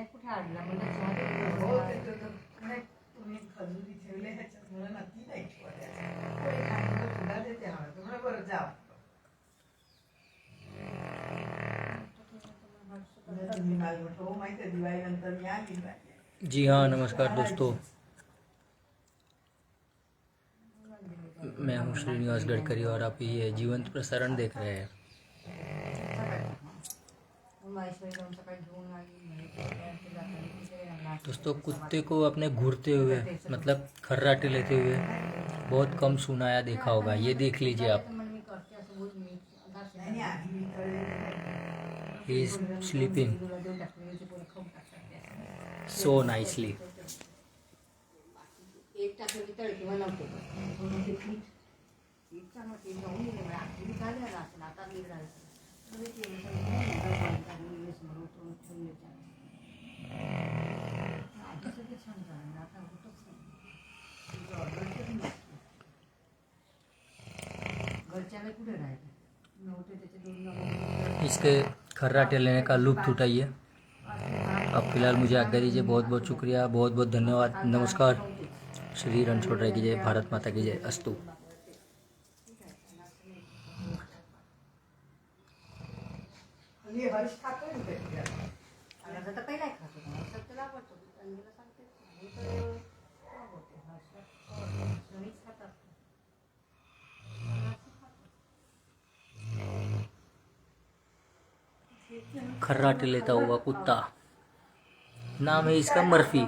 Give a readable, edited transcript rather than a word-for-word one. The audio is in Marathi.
कुठे आणला म्हणजे हो ते तर तुम्ही खजुरी ठेवले ह्याच्यात म्हणून ती नाही तुला देते हवं तुम्हाला बरं जा माहिती आहे दिवाळी नंतर मी आली जी हाँ नमस्कार दोस्तों, मैं हूँ श्रीनिवास गडकरी और आप ये जीवंत प्रसारण देख रहे हैं। दोस्तों कुत्ते को अपने घूरते हुए मतलब खर्राटे लेते हुए बहुत कम सुना या देखा होगा, ये देख लीजिए आप। He is sleeping so nicely. इसके खर्राटे लेने का लुत्फ उठाइए। अब फिलहाल मुझे आज्ञा दीजिए। बहुत बहुत शुक्रिया, बहुत बहुत धन्यवाद। नमस्कार। श्री रणछोड़ की जय, भारत माता की जय। अस्तु। खर्राटे लेता हुआ कुत्ता, नाम है इसका मर्फी।